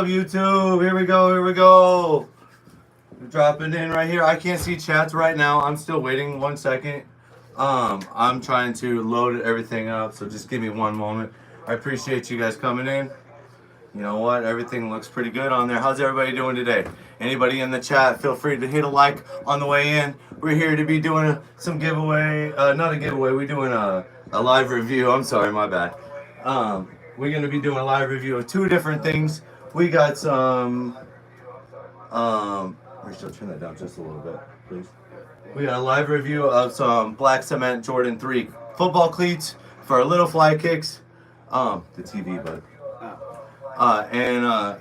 YouTube? Here we go. Here we go. We're dropping in right here. I can't see chats right now. I'm still waiting 1 second. I'm trying to load everything up, so just give me one moment. I appreciate you guys coming in. You know what? Everything looks pretty good on there. How's everybody doing today? Anybody in the chat, feel free to hit a like on the way in. We're here to be doing some giveaway. Not a giveaway. We're doing a live review. I'm sorry, my bad. We're going to be doing a live review of two different things. We got some. Rachel, turn that down just a little bit, please. We got a live review of some black cement Jordan 3 football cleats for little fly kicks. The TV, bud. And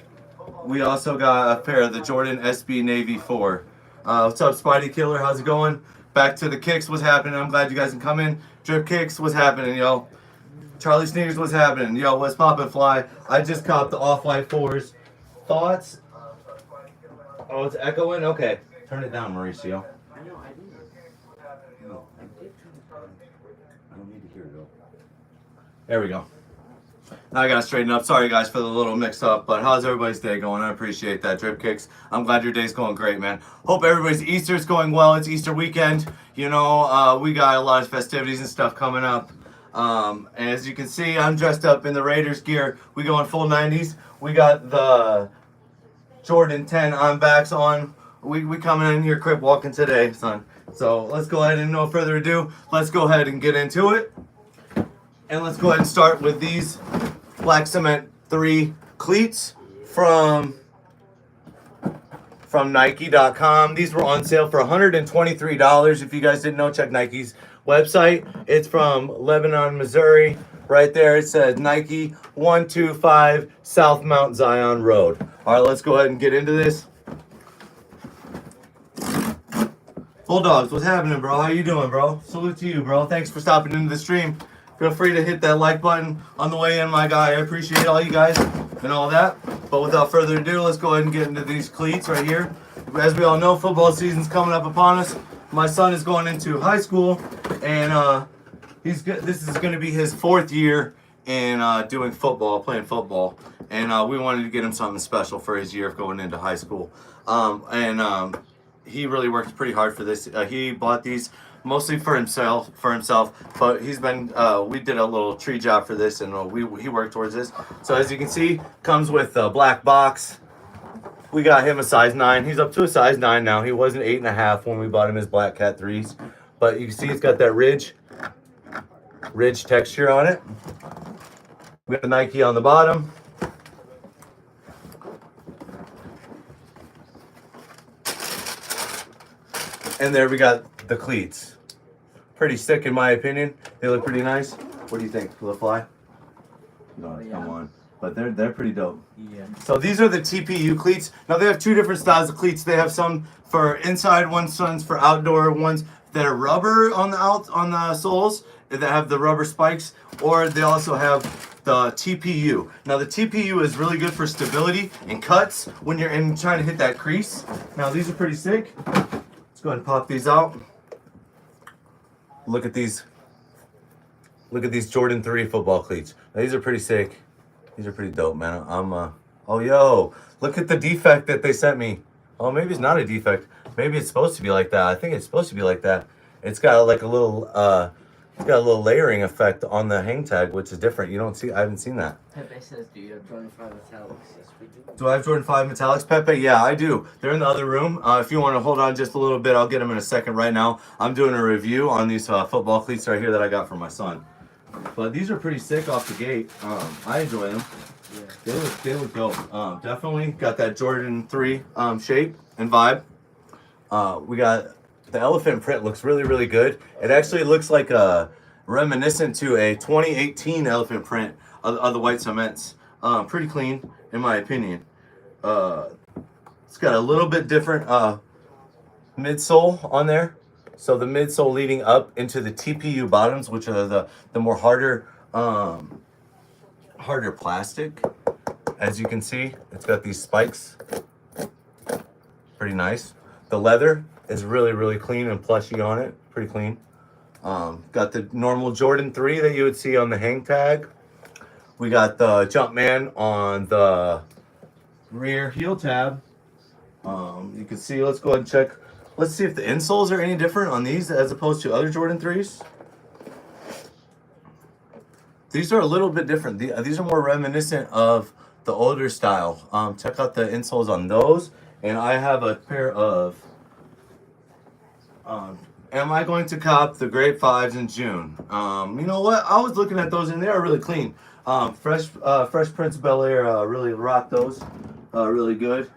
we also got a pair of the Jordan SB Navy 4. What's up, Spidey Killer? How's it going? Back to the kicks. What's happening? I'm glad you guys can come in. Drip kicks. What's happening, yo? Charlie Sneakers. What's happening? Yo, what's poppin', fly? I just copped the Off-White 4s. Thoughts? Oh, it's echoing? Okay. Turn it down, Mauricio. I know, I did. No, I did turn it down. I don't need to hear it, though. There we go. Now I gotta straighten up. Sorry guys for the little mix up, but how's everybody's day going? I appreciate that, Drip Kicks. I'm glad your day's going great, man. Hope everybody's Easter's going well. It's Easter weekend. You know, we got a lot of festivities and stuff coming up. As you can see, I'm dressed up in the Raiders gear. We going full 90s. We got the Jordan 10 on backs on. We coming in here crib walking today, son. So let's go ahead and no further ado, let's go ahead and get into it. And let's go ahead and start with these Black Cement 3 cleats from Nike.com. These were on sale for $123. If you guys didn't know, check Nike's website. It's from Lebanon, Missouri. Right there it says Nike 125 South Mount Zion Road. All right, let's go ahead and get into this. Bulldogs, what's happening, bro? How you doing, bro? Salute to you, bro. Thanks for stopping into the stream. Feel free to hit that like button on the way in, my guy. I appreciate all you guys and all that. But without further ado, let's go ahead and get into these cleats right here. As we all know, football season's coming up upon us. My son is going into high school, and this is going to be his 4th year in doing football, playing football. And we wanted to get him something special for his year of going into high school. He really worked pretty hard for this. He bought these mostly for himself, but he's been, we did a little tree job for this, and he worked towards this. So as you can see, comes with a black box. We got him a size 9. He's up to a size 9 now. He was an 8.5 when we bought him his Black Cat 3s. But you can see it's got that ridge texture on it. We got the Nike on the bottom. And there we got the cleats. Pretty sick in my opinion. They look pretty nice. What do you think? Will it fly? No, yeah. Come on. But they're pretty dope. Yeah. So these are the TPU cleats. Now they have two different styles of cleats. They have some for inside, one's for outdoor, ones that are rubber on the soles that have the rubber spikes, or they also have the TPU. Now the TPU is really good for stability and cuts when you're trying to hit that crease. Now these are pretty sick. Let's go ahead and pop these out. Look at these. Look at these Jordan 3 football cleats. Now, these are pretty sick. These are pretty dope, man. Oh, yo. Look at the defect that they sent me. Oh, maybe it's not a defect. Maybe it's supposed to be like that. I think it's supposed to be like that. It's got like a little, it's got a little layering effect on the hang tag, which is different. You don't see, I haven't seen that. Pepe says, do you have Jordan 5 Metallics? Yes, we do. Do I have Jordan 5 Metallics, Pepe? Yeah, I do. They're in the other room. If you want to hold on just a little bit, I'll get them in a second. Right now, I'm doing a review on these football cleats right here that I got for my son. But these are pretty sick off the gate. I enjoy them. Yeah. They look dope. Definitely got that Jordan 3 shape and vibe. We got the elephant print looks really, really good. It actually looks like a reminiscent to a 2018 elephant print of the white cements. Pretty clean, in my opinion. It's got a little bit different midsole on there. So the midsole leading up into the TPU bottoms, which are the more harder plastic. As you can see, it's got these spikes. Pretty nice. The leather is really, really clean and plushy on it. Pretty clean. Got the normal Jordan 3 that you would see on the hang tag. We got the Jumpman on the rear heel tab. You can see, let's go ahead and check. Let's see if the insoles are any different on these as opposed to other Jordan 3s. These are a little bit different. These are more reminiscent of the older style. Check out the insoles on those. And I have a pair of, am I going to cop the Grape 5s in June? You know what? I was looking at those and they are really clean. Fresh Prince of Bel-Air really rocked those. Really good.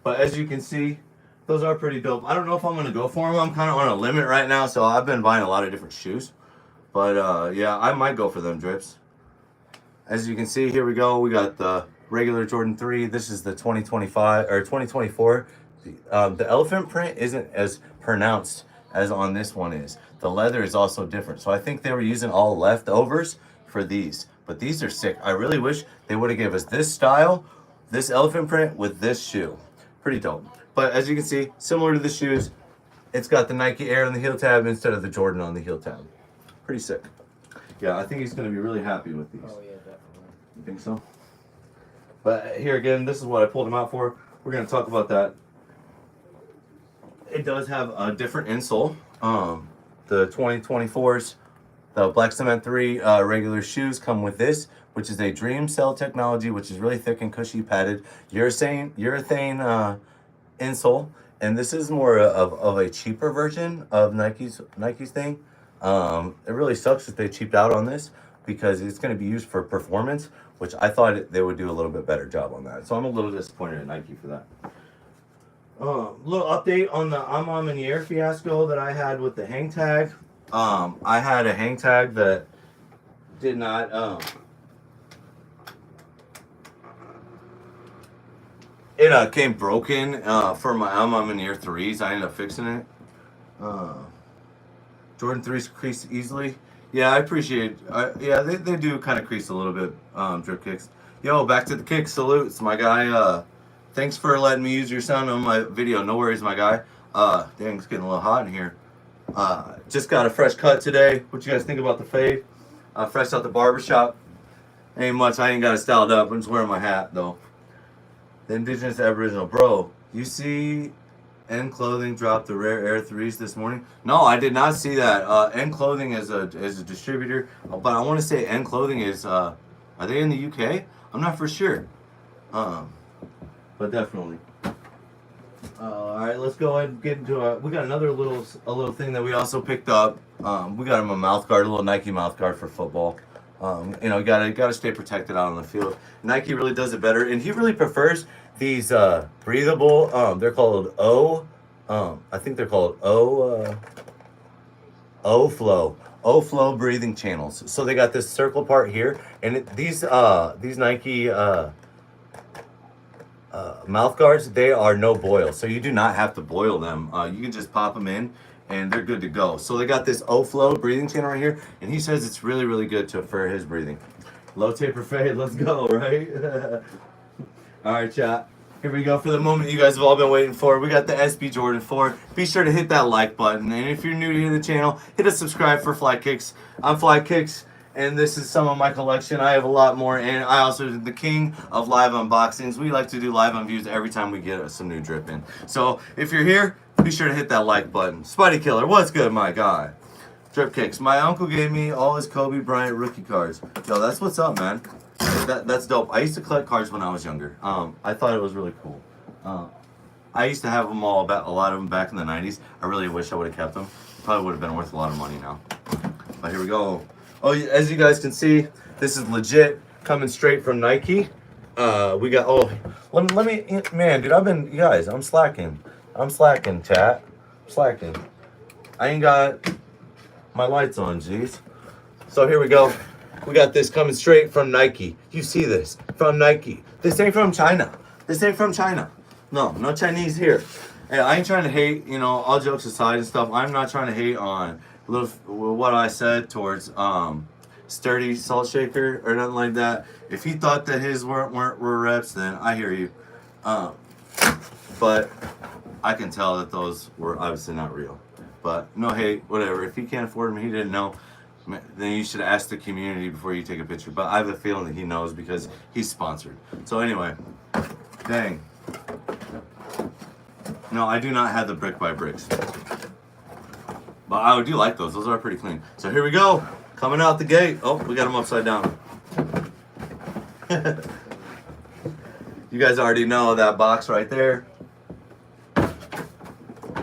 But as you can see, those are pretty dope. I don't know if I'm going to go for them. I'm kind of on a limit right now, so I've been buying a lot of different shoes. But yeah, I might go for them, Drips. As you can see, here we go. We got the regular Jordan 3. This is the 2025 or 2024. The elephant print isn't as pronounced as on this one is. The leather is also different. So I think they were using all leftovers for these. But these are sick. I really wish they would have gave us this style, this elephant print with this shoe. Pretty dope. But as you can see, similar to the shoes, it's got the Nike Air on the heel tab instead of the Jordan on the heel tab. Pretty sick. Yeah, I think he's going to be really happy with these. Oh yeah, definitely. You think so? But here again, this is what I pulled them out for. We're going to talk about that. It does have a different insole. The 2024s, the Black Cement 3 regular shoes come with this, which is a Dream Cell technology, which is really thick and cushy padded urethane insole. And this is more of a cheaper version of Nike's thing. It really sucks that they cheaped out on this because it's going to be used for performance, which I thought they would do a little bit better job on that. So I'm a little disappointed at Nike for that. Little update on the I'm on the air fiasco that I had with the hang tag. I had a hang tag that did not. It came broken for my I'm on the air 3s. I ended up fixing it. Jordan 3s crease easily. Yeah, I appreciate yeah, they do kind of crease a little bit, Drip Kicks. Yo, back to the kicks. Salutes, my guy. Thanks for letting me use your sound on my video. No worries, my guy. Dang, it's getting a little hot in here. Just got a fresh cut today. What you guys think about the fade? Fresh out the barbershop. Ain't much. I ain't got it styled up. I'm just wearing my hat, though. The Indigenous Aboriginal. Bro, you see N Clothing dropped the Rare Air 3s this morning? No, I did not see that. N Clothing is a distributor, but I want to say N Clothing is, are they in the UK? I'm not for sure. But definitely. All right, let's go ahead and get into we got another little thing that we also picked up. We got him a mouth guard, a little Nike mouth guard for football. You know, you gotta stay protected out on the field. Nike really does it better, and he really prefers these breathable. They're called I think they're called O-Flow breathing channels. So they got this circle part here, and these Nike mouth guards, they are no boil, so you do not have to boil them. You can just pop them in and they're good to go. So they got this O-Flow breathing channel right here, and he says it's really, really good for his breathing. Low taper fade, let's go, right? All right, chat. Here we go for the moment you guys have all been waiting for. We got the SB Jordan 4. Be sure to hit that like button, and if you're new to the channel, hit a subscribe for Fly Kicks. I'm Fly Kicks, and this is some of my collection. I have a lot more, and I also am the king of live unboxings. We like to do live unviews every time we get some new drip in. So if you're here, be sure to hit that like button. Spidey Killer, what's good, my guy? Drip Kicks. My uncle gave me all his Kobe Bryant rookie cards. Yo, that's what's up, man. That's dope. I used to collect cards when I was younger. I thought it was really cool. I used to have them all, a lot of them back in the 90s. I really wish I would have kept them. Probably would have been worth a lot of money now. But here we go. Oh, as you guys can see, this is legit coming straight from Nike. We got, let me, man, dude, you guys, I'm slacking, chat. I'm slacking. I ain't got my lights on, jeez. So here we go. We got this coming straight from Nike. You see this, from Nike. This ain't from China. No Chinese here. Hey, I ain't trying to hate, you know, all jokes aside and stuff. I'm not trying to hate on what I said towards Sturdy Salt Shaker or nothing like that. If he thought that his were reps, then I hear you. But I can tell that those were obviously not real. But no hate, whatever. If he can't afford them, he didn't know, then you should ask the community before you take a picture. But I have a feeling that he knows because he's sponsored. So anyway, Dang. No, I do not have the brick by bricks. But I do like those. Those are pretty clean. So here we go. Coming out the gate. Oh, we got them upside down. You guys already know that box right there.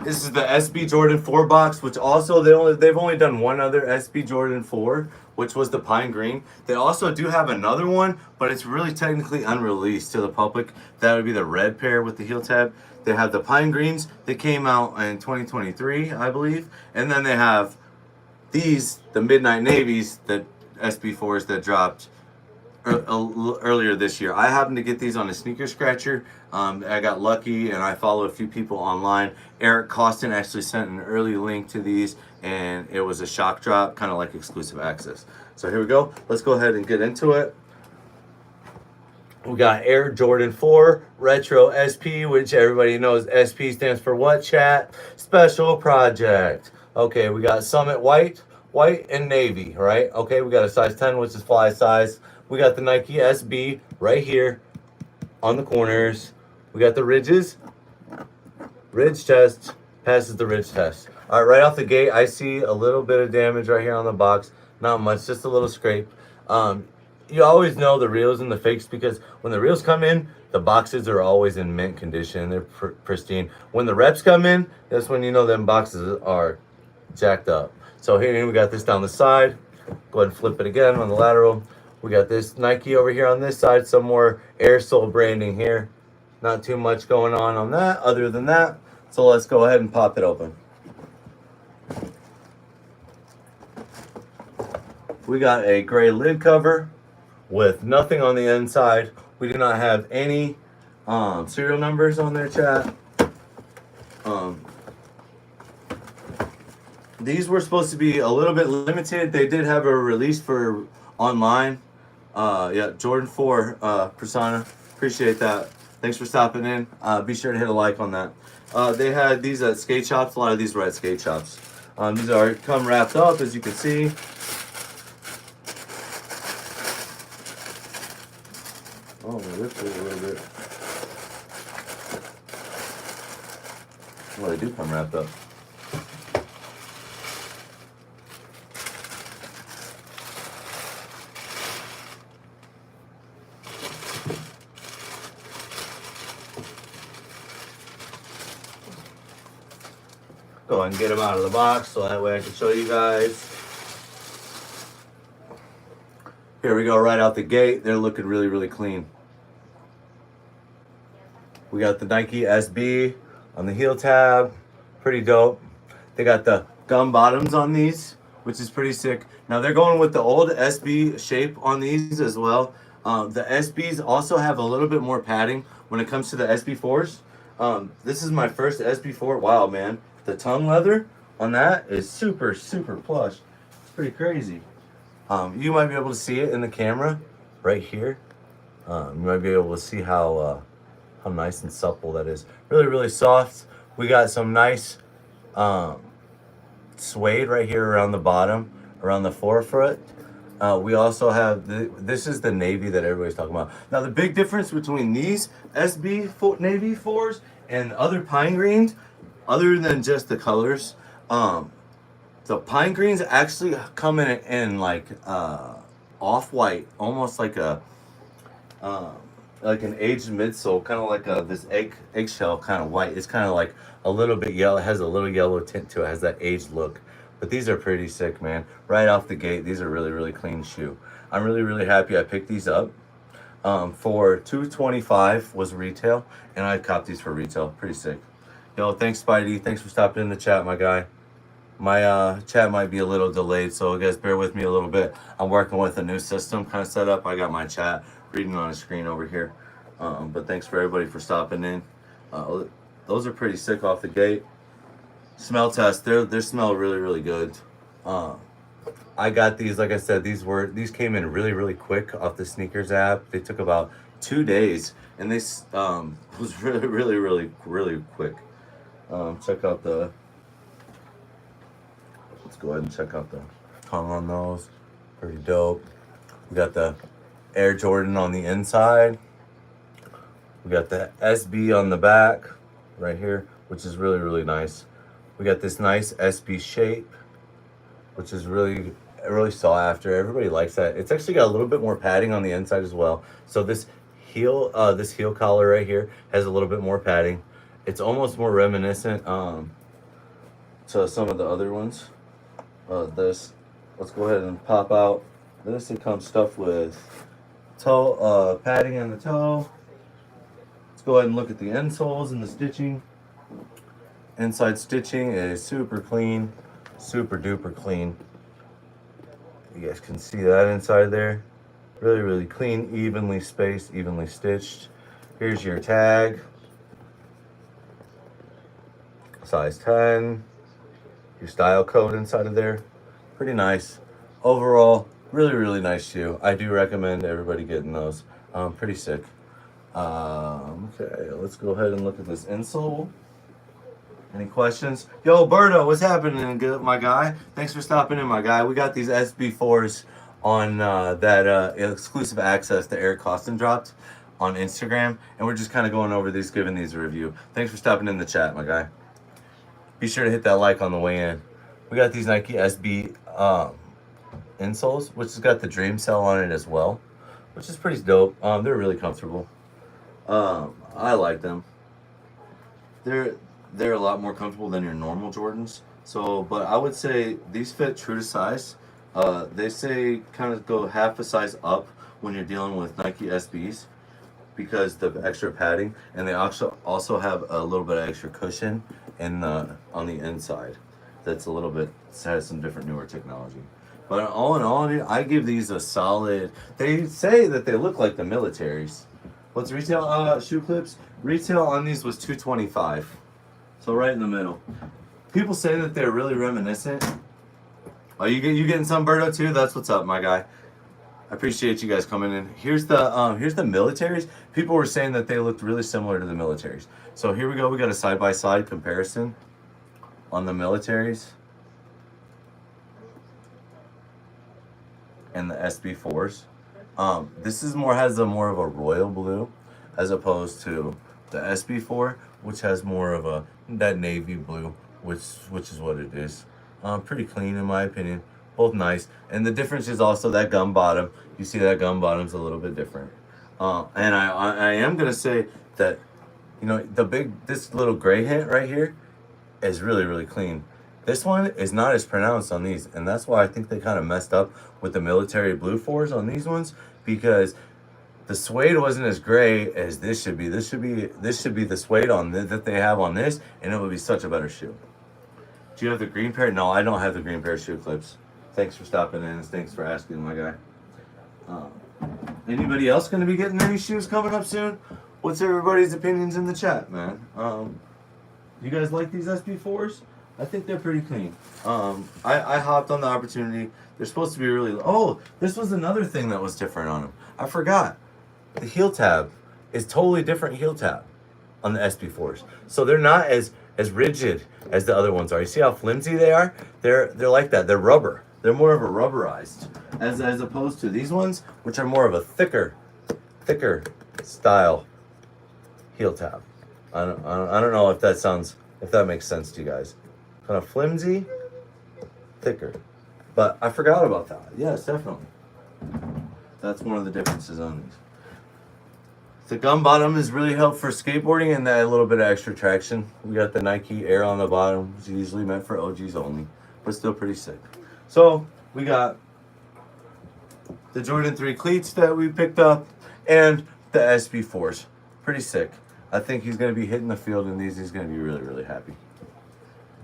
This is the SB Jordan 4 box, which also they've only done one other SB Jordan 4, which was the pine green. They also do have another one, but it's really technically unreleased to the public. That would be the red pair with the heel tab. They have the pine greens. They came out in 2023, I believe. And then they have these, the midnight navies, the SB4s that dropped earlier this year. I happened to get these on a sneaker scratcher. I got lucky and I follow a few people online. Eric Costin actually sent an early link to these and it was a shock drop, kind of like exclusive access. So here we go. Let's go ahead and get into it. We got Air Jordan 4 Retro SP, which everybody knows SP stands for what, chat? Special Project. Okay, we got Summit White and Navy, right? Okay, we got a size 10, which is fly size. We got the Nike SB right here on the corners. We got the ridges. Ridge test passes the ridge test. All right, right off the gate, I see a little bit of damage right here on the box. Not much, just a little scrape. You always know the reals and the fakes because when the reals come in, the boxes are always in mint condition. They're pristine. When the reps come in, that's when you know them boxes are jacked up. So here we got this down the side. Go ahead and flip it again on the lateral. We got this Nike over here on this side, some more Air Sole branding here. Not too much going on that other than that. So let's go ahead and pop it open. We got a gray lid cover with nothing on the inside. We do not have any serial numbers on their chat. These were supposed to be a little bit limited. They did have a release for online. Yeah, Jordan 4 Persona. Appreciate that. Thanks for stopping in. Be sure to hit a like on that. They had these at skate shops. A lot of these were at skate shops. These are come wrapped up, as you can see. Oh, they lift it a little bit. Well, they do come wrapped up. Go ahead and get them out of the box so that way I can show you guys. Here we go, right out the gate. They're looking really, really clean. We got the Nike SB on the heel tab. Pretty dope. They got the gum bottoms on these, which is pretty sick. Now they're going with the old SB shape on these as well. The SBs also have a little bit more padding when it comes to the SB4s. This is my first SB4. Wow, man. The tongue leather on that is super, super plush. It's pretty crazy. You might be able to see it in the camera right here. You might be able to see how nice and supple that is. Really, really soft. We got some nice suede right here around the bottom, around the forefoot. We also have, this is the navy that everybody's talking about. Now, the big difference between these SB Navy 4s and other pine greens, other than just the colors, the pine greens actually come in like off-white, almost like a like an aged midsole, kind of like this eggshell kind of white. It's kind of like a little bit yellow. It has a little yellow tint to it. It has that aged look. But these are pretty sick, man. Right off the gate, these are really, really clean shoe. I'm really, really happy I picked these up. For $225 was retail, and I copped these for retail. Pretty sick. Yo, thanks, Spidey. Thanks for stopping in the chat, my guy. My chat might be a little delayed, so you guys bear with me a little bit. I'm working with a new system kind of set up. I got my chat reading on a screen over here. But thanks for everybody for stopping in. Those are pretty sick off the gate. Smell test, they smell really, really good. I got these, like I said, these came in really, really quick off the sneakers app. They took about 2 days, and they was really, really, really, really quick. Check out the. Let's go ahead and check out the tongue on those. Pretty dope. We got the Air Jordan on the inside. We got the SB on the back right here, which is really, really nice. We got this nice SB shape, which is really, really sought after. Everybody likes that. It's actually got a little bit more padding on the inside as well. So this heel collar right here has a little bit more padding. It's almost more reminiscent to some of the other ones. This, let's go ahead and pop out. This, it comes stuffed with toe padding in the toe. Let's go ahead and look at the insoles and the stitching. Inside stitching is super clean, super duper clean. You guys can see that inside there. Really, really clean, evenly spaced, evenly stitched. Here's your tag. Size 10. Your style code inside of there. Pretty nice. Overall, really, really nice shoe. I do recommend everybody getting those. Pretty sick. Okay, let's go ahead and look at this insole. Any questions? Yo, Berto, what's happening, my guy? Thanks for stopping in, my guy. We got these SB4s on that exclusive access that Eric Costin dropped on Instagram, and we're just kind of going over these, giving these a review. Thanks for stopping in the chat, my guy. Be sure to hit that like on the way in. We got these Nike SB insoles, which has got the Dream Cell on it as well, which is pretty dope. They're really comfortable. I like them. They're a lot more comfortable than your normal Jordans. So, but I would say these fit true to size. They say kind of go half a size up when you're dealing with Nike SBs because the extra padding, and they also have a little bit of extra cushion in on the inside. That's a little bit, has some different newer technology. But all in all, I give these a solid. They say that they look like the militaries. What's retail shoe clips? Retail on these was $225. So right in the middle. People say that they're really reminiscent. Oh, you getting some, Berto, too? That's what's up, my guy. I appreciate you guys coming in. Here's the militaries. People were saying that they looked really similar to the militaries. So here we go. We got a side-by-side comparison on the militaries and the SB4s. This is has more of a royal blue as opposed to the SB4, which has more of that navy blue, which is what it is. Pretty clean in my opinion. Both nice. And the difference is also that gum bottom. You see that gum bottom's a little bit different. And I am gonna say that, you know, this little gray hint right here is really, really clean. This one is not as pronounced on these, and that's why I think they kind of messed up with the military blue 4s on these ones, because the suede wasn't as gray as this should be. This should be the suede on that they have on this, and it would be such a better shoe. Do you have the green pair? No, I don't have the green pair of shoe clips. Thanks for stopping in. Thanks for asking, my guy. Anybody else going to be getting any shoes coming up soon? What's everybody's opinions in the chat, man? You guys like these SB4s? I think they're pretty clean. I hopped on the opportunity. They're supposed to be really... Oh, this was another thing that was different on them. I forgot. The heel tab is totally different heel tab on the SB4s. So they're not as rigid as the other ones are. You see how flimsy they are? They're like that. They're rubber. They're more of a rubberized as opposed to these ones, which are more of a thicker style heel tab. I don't know if that makes sense to you guys. Kind of flimsy, thicker. But I forgot about that. Yes, definitely. That's one of the differences on these. The gum bottom is really helpful for skateboarding and that little bit of extra traction. We got the Nike Air on the bottom, which is usually meant for OGs only, but still pretty sick. So we got the Jordan 3 cleats that we picked up and the SB4s. Pretty sick. I think he's going to be hitting the field in these. He's going to be really, really happy.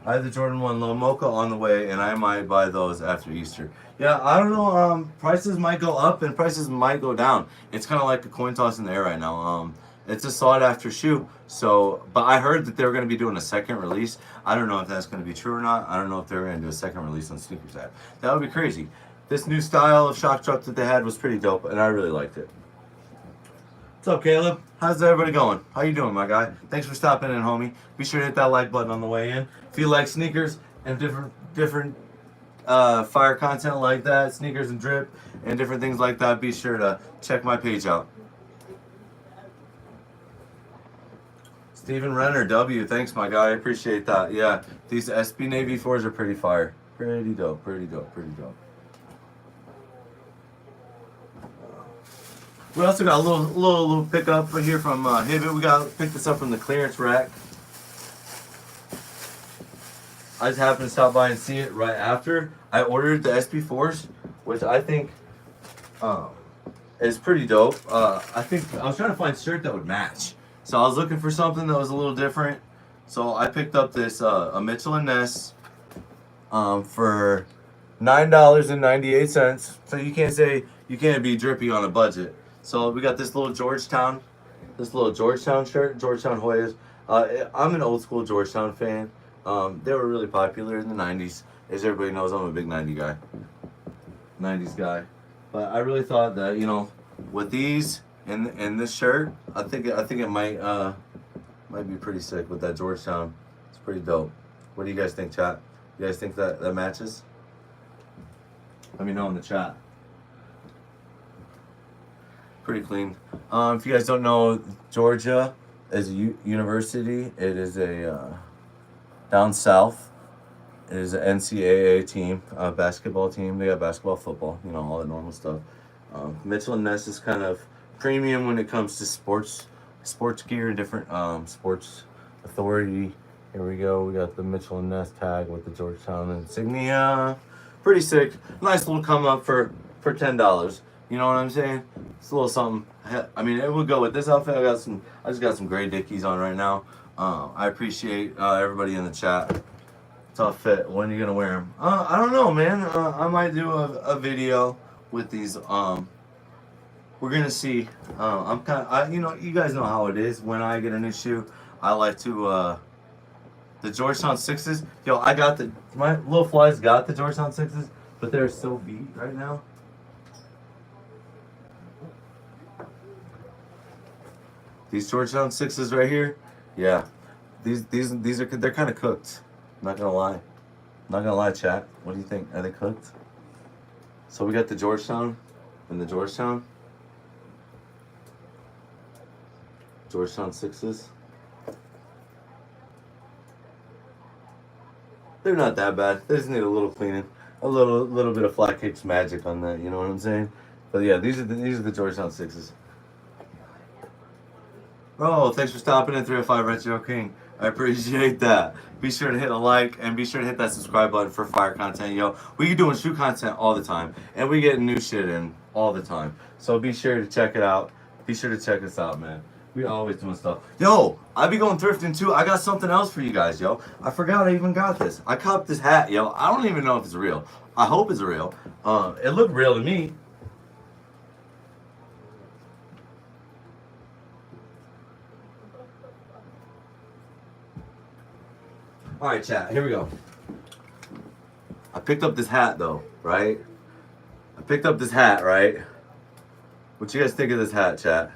I have the Jordan 1 Low Mocha on the way, and I might buy those after Easter. Yeah, I don't know. Prices might go up and prices might go down. It's kind of like a coin toss in the air right now. It's a sought-after shoe. So, but I heard that they were going to be doing a second release. I don't know if that's going to be true or not. I don't know if they're going to do a second release on Sneakers app. That would be crazy. This new style of shock drop that they had was pretty dope, and I really liked it. What's up, Caleb? How's everybody going? How you doing, my guy? Thanks for stopping in, homie. Be sure to hit that like button on the way in. If you like sneakers and different fire content like that, sneakers and drip and different things like that, be sure to check my page out. Steven Renner, W. Thanks, my guy. I appreciate that. Yeah, these SB Navy 4s are pretty fire. Pretty dope, pretty dope, pretty dope. We also got a little pickup here from Hibbitt. We picked this up from the clearance rack. I just happened to stop by and see it right after I ordered the SB4s, which I think is pretty dope. I think I was trying to find a shirt that would match. So I was looking for something that was a little different. So I picked up this a Mitchell and Ness for $9.98. So you can't say you can't be drippy on a budget. So we got this little Georgetown shirt, Georgetown Hoyas. I'm an old school Georgetown fan. They were really popular in the 90s. As everybody knows, I'm a big 90s guy. But I really thought that, you know, with these and this shirt, I think it might be pretty sick with that Georgetown. It's pretty dope. What do you guys think, chat? You guys think that matches? Let me know in the chat. Pretty clean. If you guys don't know, Georgia is a university. It is a down south. It is an NCAA team, basketball team. They got basketball, football, you know, all the normal stuff. Mitchell and Ness is kind of premium when it comes to sports gear and different sports authority. Here we go. We got the Mitchell and Ness tag with the Georgetown insignia. Pretty sick. Nice little come up for $10. You know what I'm saying? It's a little something. I mean, it would go with this outfit. I just got some gray Dickies on right now. I appreciate everybody in the chat. Tough fit. When are you gonna wear them? I don't know, man. I might do a video with these. We're gonna see. You know, you guys know how it is. When I get a new shoe, I like to. The Georgetown 6s. Yo, my little flies got the Georgetown 6s, but they're so beat right now. These Georgetown 6s right here, yeah. These are they're kind of cooked. I'm not gonna lie, chat. What do you think? Are they cooked? So we got the Georgetown and the Georgetown 6s. They're not that bad. They just need a little cleaning, a little bit of Flat Kicks magic on that. You know what I'm saying? But yeah, these are the Georgetown 6s. Oh, thanks for stopping in 305 Retro King. I appreciate that. Be sure to hit a like and be sure to hit that subscribe button for fire content, yo. We doing shoe content all the time, and we getting new shit in all the time. So be sure to check it out. Be sure to check us out, man. We always doing stuff. Yo, I be going thrifting too. I got something else for you guys, yo. I forgot I even got this. I copped this hat, yo. I don't even know if it's real. I hope it's real. It looked real to me. All right, chat, here we go. I picked up this hat, though, right? What you guys think of this hat, chat?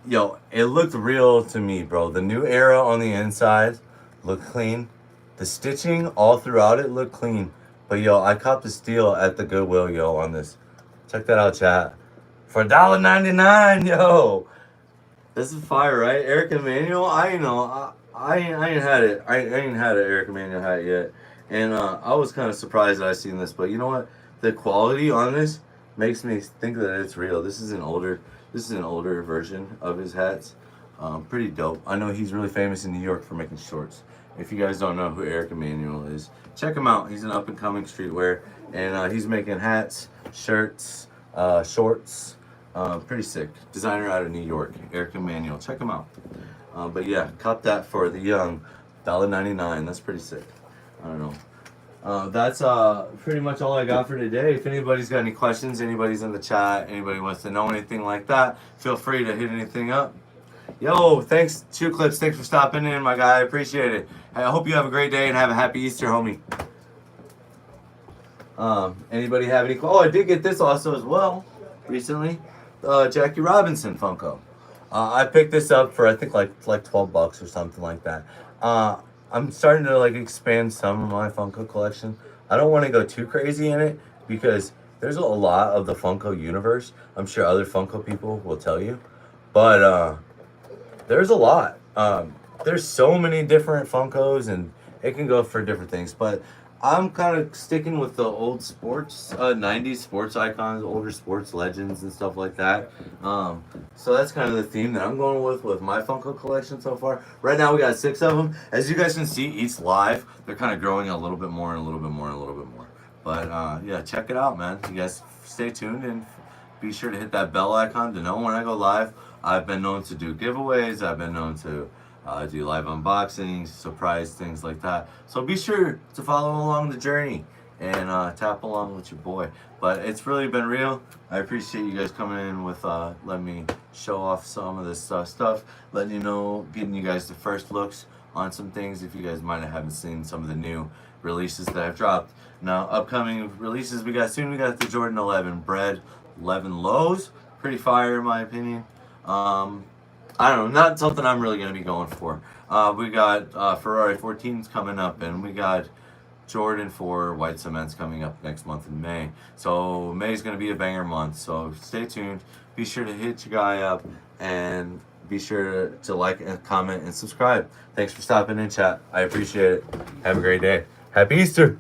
Yo, it looked real to me, bro. The new era on the inside looked clean. The stitching all throughout it looked clean. But, yo, I copped a steal at the Goodwill, yo, on this. Check that out, chat. For $1.99, yo. This is fire, right? Eric Emanuel, I ain't had it. I ain't had an Eric Emanuel hat yet, and I was kind of surprised that I seen this. But you know what? The quality on this makes me think that it's real. This is an older version of his hats. Pretty dope. I know he's really famous in New York for making shorts. If you guys don't know who Eric Emanuel is, check him out. He's an up and coming streetwear, and he's making hats, shirts, shorts. Pretty sick. Designer out of New York, Eric Emanuel. Check him out. But yeah, cop that for the young, $1.99. That's pretty sick. I don't know. That's pretty much all I got for today. If anybody's got any questions, anybody's in the chat, anybody wants to know anything like that, feel free to hit anything up. Yo, thanks, Shoe Clips. Thanks for stopping in, my guy. I appreciate it. I hope you have a great day and have a happy Easter, homie. Anybody have any? Oh, I did get this also as well recently. Jackie Robinson Funko. I picked this up for I think like $12 or something like that. I'm starting to like expand some of my Funko collection. I don't want to go too crazy in it because there's a lot of the Funko universe. I'm sure other Funko people will tell you, but there's a lot. There's so many different Funkos, and it can go for different things. But I'm kind of sticking with the old sports, 90s sports icons, older sports legends, and stuff like that. So that's kind of the theme that I'm going with my Funko collection so far. Right now, we got 6 of them. As you guys can see, each live, they're kind of growing a little bit more and a little bit more and a little bit more. But yeah, check it out, man. You guys stay tuned and be sure to hit that bell icon to know when I go live. I've been known to do giveaways. I've been known to do live unboxings, surprise things like that. So be sure to follow along the journey and tap along with your boy. But it's really been real. I appreciate you guys coming in with letting me show off some of this stuff, letting you know, getting you guys the first looks on some things if you guys might have haven't seen some of the new releases that I've dropped. Now, upcoming releases we got soon. We got the Jordan 11 Bread 11 Lows. Pretty fire in my opinion. I don't know, not something I'm really going to be going for. We got Ferrari 14s coming up, and we got Jordan 4 White Cements coming up next month in May. So May's going to be a banger month, so stay tuned. Be sure to hit your guy up, and be sure to like and comment and subscribe. Thanks for stopping in, chat. I appreciate it. Have a great day. Happy Easter.